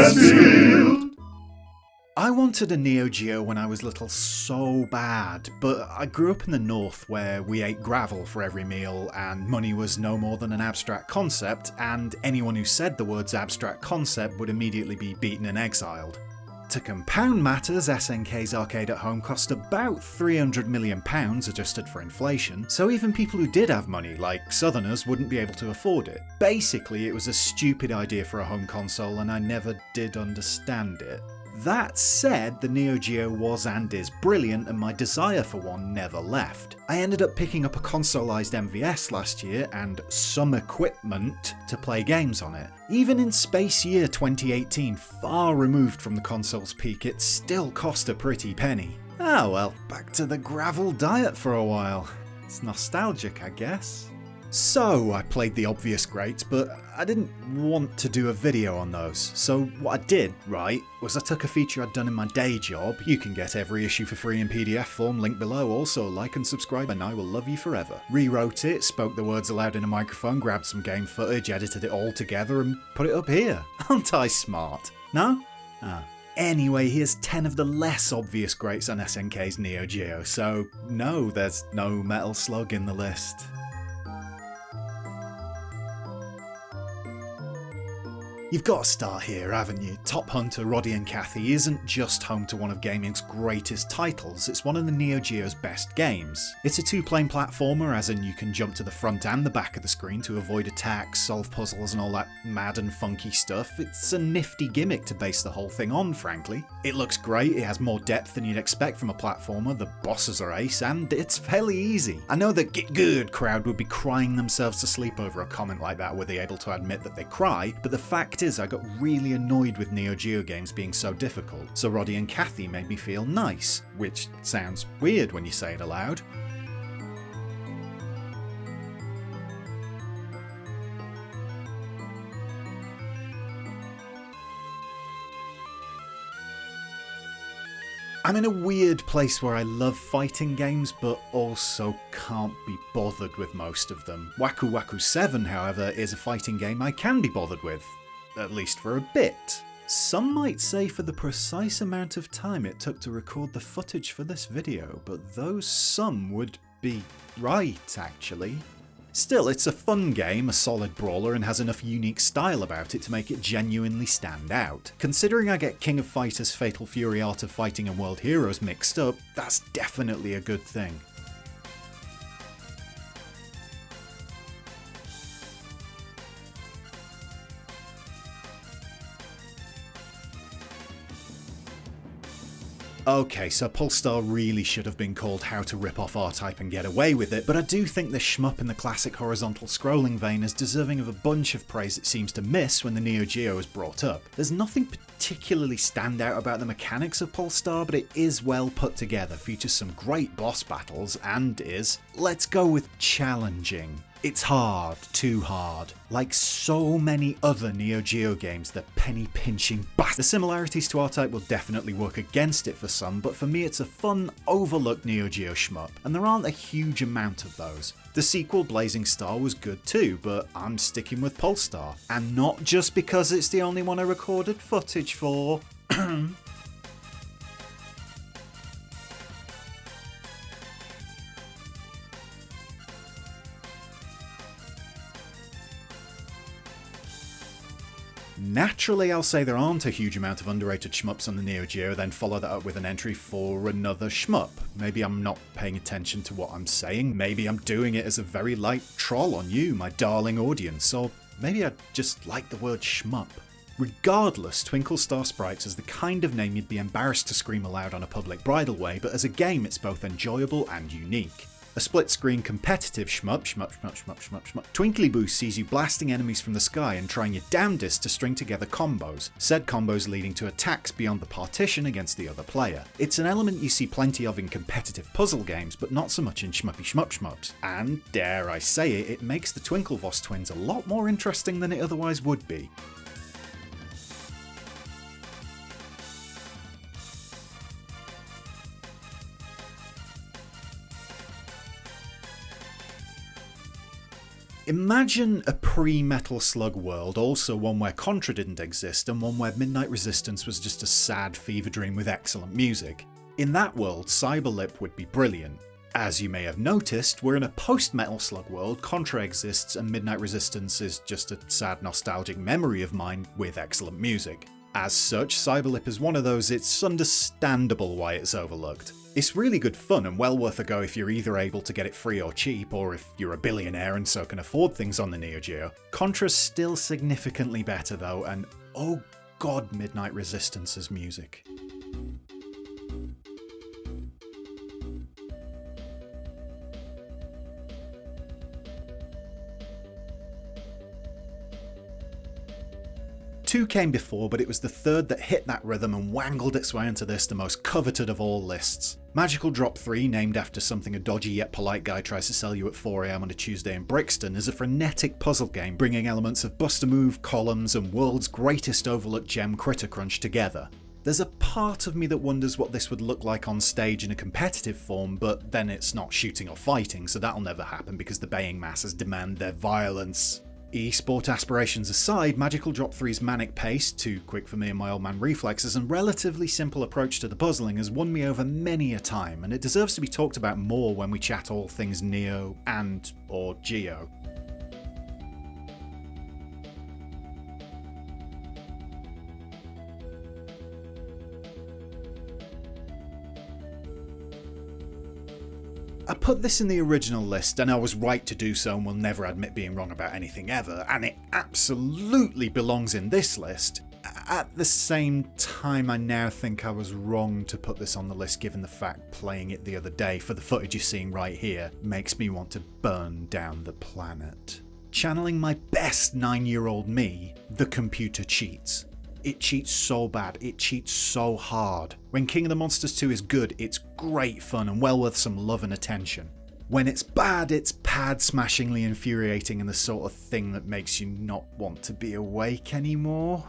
Bransfield. I wanted a Neo-Geo when I was little so bad, but I grew up in the north where we ate gravel for every meal and money was no more than an abstract concept, and anyone who said the words abstract concept would immediately be beaten and exiled. To compound matters, SNK's arcade at home cost about £300 million adjusted for inflation, so even people who did have money, like Southerners, wouldn't be able to afford it. Basically, it was a stupid idea for a home console and I never did understand it. That said, the Neo-Geo was and is brilliant and my desire for one never left. I ended up picking up a consoleized MVS last year and some equipment to play games on it. Even in space year 2018, far removed from the console's peak, it still cost a pretty penny. Ah well, back to the gravel diet for a while. It's nostalgic, I guess. So, I played the obvious greats, but I didn't want to do a video on those. So what I did, right, was I took a feature I'd done in my day job. You can get every issue for free in PDF form, link below. Also, like and subscribe and I will love you forever. Rewrote it, spoke the words aloud in a microphone, grabbed some game footage, edited it all together and put it up here. Aren't I smart? No? Ah. Anyway, here's 10 of the less obvious greats on SNK's Neo-Geo, so no, there's no Metal Slug in the list. You've got to start here, haven't you? Top Hunter Rowdy and Kathy isn't just home to one of gaming's greatest titles, it's one of the Neo-Geo's best games. It's a two-plane platformer, as in you can jump to the front and the back of the screen to avoid attacks, solve puzzles and all that mad and funky stuff. It's a nifty gimmick to base the whole thing on, frankly. It looks great, it has more depth than you'd expect from a platformer, the bosses are ace, and it's fairly easy. I know the Get Good crowd would be crying themselves to sleep over a comment like that were they able to admit that they cry, but the fact is I got really annoyed with Neo-Geo games being so difficult, so Rowdy and Kathy made me feel nice, which sounds weird when you say it aloud. I'm in a weird place where I love fighting games, but also can't be bothered with most of them. Waku Waku 7, however, is a fighting game I can be bothered with. At least for a bit. Some might say for the precise amount of time it took to record the footage for this video, but those some would be right, actually. Still, it's a fun game, a solid brawler, and has enough unique style about it to make it genuinely stand out. Considering I get King of Fighters, Fatal Fury, Art of Fighting and World Heroes mixed up, that's definitely a good thing. Okay, so Polestar really should have been called How to Rip Off R-Type and Get Away With It, but I do think the shmup in the classic horizontal scrolling vein is deserving of a bunch of praise it seems to miss when the Neo-Geo is brought up. There's nothing particularly stand out about the mechanics of Polestar, but it is well put together, features some great boss battles, and is, let's go with challenging. It's hard, too hard. Like so many other Neo-Geo games, the penny-pinching bastard. The similarities to R-Type will definitely work against it for some, but for me it's a fun, overlooked Neo-Geo shmup, and there aren't a huge amount of those. The sequel, Blazing Star, was good too, but I'm sticking with Polestar. And not just because it's the only one I recorded footage for. Naturally, I'll say there aren't a huge amount of underrated shmups on the Neo-Geo, then follow that up with an entry for another shmup. Maybe I'm not paying attention to what I'm saying, maybe I'm doing it as a very light troll on you, my darling audience, or maybe I just like the word shmup. Regardless, Twinkle Star Sprites is the kind of name you'd be embarrassed to scream aloud on a public bridalway, but as a game it's both enjoyable and unique. A split-screen competitive shmup, Twinkly Boost sees you blasting enemies from the sky and trying your damnedest to string together combos, said combos leading to attacks beyond the partition against the other player. It's an element you see plenty of in competitive puzzle games, but not so much in shmuppy shmups, and, dare I say it, it makes the Twinklevoss twins a lot more interesting than it otherwise would be. Imagine a pre-Metal Slug world, also one where Contra didn't exist and one where Midnight Resistance was just a sad fever dream with excellent music. In that world, Cyberlip would be brilliant. As you may have noticed, we're in a post-Metal Slug world, Contra exists and Midnight Resistance is just a sad nostalgic memory of mine with excellent music. As such, Cyberlip is one of those it's understandable why it's overlooked. It's really good fun and well worth a go if you're either able to get it free or cheap, or if you're a billionaire and so can afford things on the Neo-Geo. Contra's still significantly better though, and oh god, Midnight Resistance's music. Two came before, but it was the third that hit that rhythm and wangled its way into this, the most coveted of all lists. Magical Drop 3, named after something a dodgy yet polite guy tries to sell you at 4 AM on a Tuesday in Brixton, is a frenetic puzzle game bringing elements of Bust-A-Move, columns, and world's greatest overlooked gem Critter Crunch together. There's a part of me that wonders what this would look like on stage in a competitive form, but then it's not shooting or fighting, so that'll never happen because the baying masses demand their violence. Esport aspirations aside, Magical Drop 3's manic pace, too quick for me and my old man reflexes, and relatively simple approach to the puzzling has won me over many a time, and it deserves to be talked about more when we chat all things Neo and or Geo. I put this in the original list, and I was right to do so and will never admit being wrong about anything ever, and it absolutely belongs in this list. At the same time, I now think I was wrong to put this on the list given the fact playing it the other day for the footage you're seeing right here makes me want to burn down the planet. Channeling my best 9-year-old me, the computer cheats. It cheats so bad, it cheats so hard. When King of the Monsters 2 is good, it's great fun and well worth some love and attention. When it's bad, it's pad-smashingly infuriating and the sort of thing that makes you not want to be awake anymore.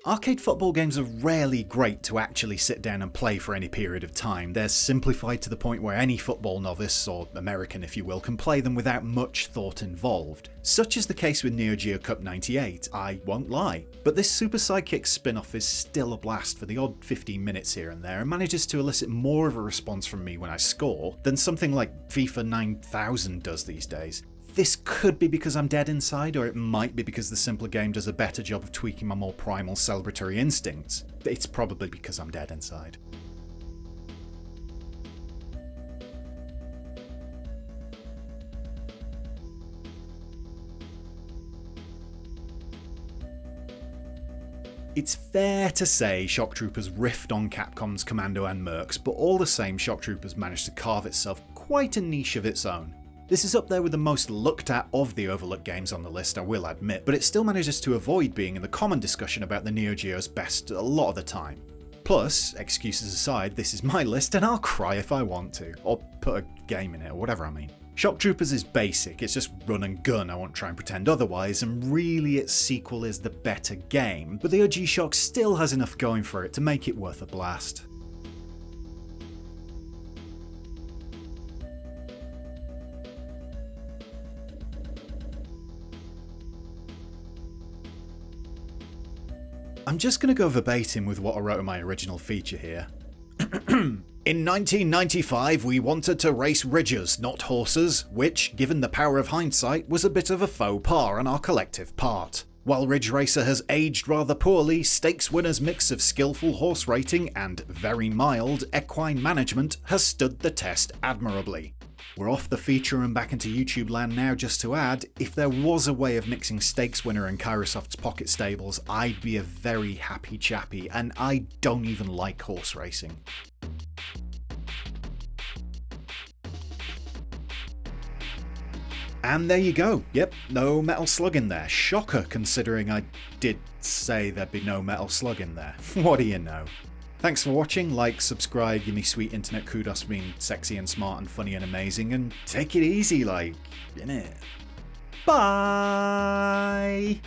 Arcade football games are rarely great to actually sit down and play for any period of time. They're simplified to the point where any football novice, or American if you will, can play them without much thought involved. Such is the case with NeoGeo Cup 98, I won't lie. But this Super Sidekicks spin-off is still a blast for the odd 15 minutes here and there, and manages to elicit more of a response from me when I score than something like FIFA 9000 does these days. This could be because I'm dead inside, or it might be because the simpler game does a better job of tweaking my more primal celebratory instincts. It's probably because I'm dead inside. It's fair to say Shock Troopers riffed on Capcom's Commando and Mercs, but all the same Shock Troopers managed to carve itself quite a niche of its own. This is up there with the most looked at of the overlooked games on the list, I will admit, but it still manages to avoid being in the common discussion about the Neo Geo's best a lot of the time. Plus, excuses aside, this is my list and I'll cry if I want to, or put a game in it, or whatever I mean. Shock Troopers is basic, it's just run and gun, I won't try and pretend otherwise, and really its sequel is the better game, but the OG Shock still has enough going for it to make it worth a blast. I'm just going to go verbatim with what I wrote in my original feature here. In 1995 we wanted to race ridgers, not horses, which, given the power of hindsight, was a bit of a faux pas on our collective part. While Ridge Racer has aged rather poorly, Stakes Winner's mix of skillful horse rating and very mild equine management has stood the test admirably. We're off the feature and back into YouTube land now. Just to add, if there was a way of mixing Stakes Winner and Kairosoft's Pocket Stables, I'd be a very happy chappy, and I don't even like horse racing. And there you go. Yep, no Metal Slug in there. Shocker, considering I did say there'd be no Metal Slug in there. What do you know? Thanks for watching. Like, subscribe, give me sweet internet kudos for being sexy and smart and funny and amazing, and take it easy, like, innit? Bye!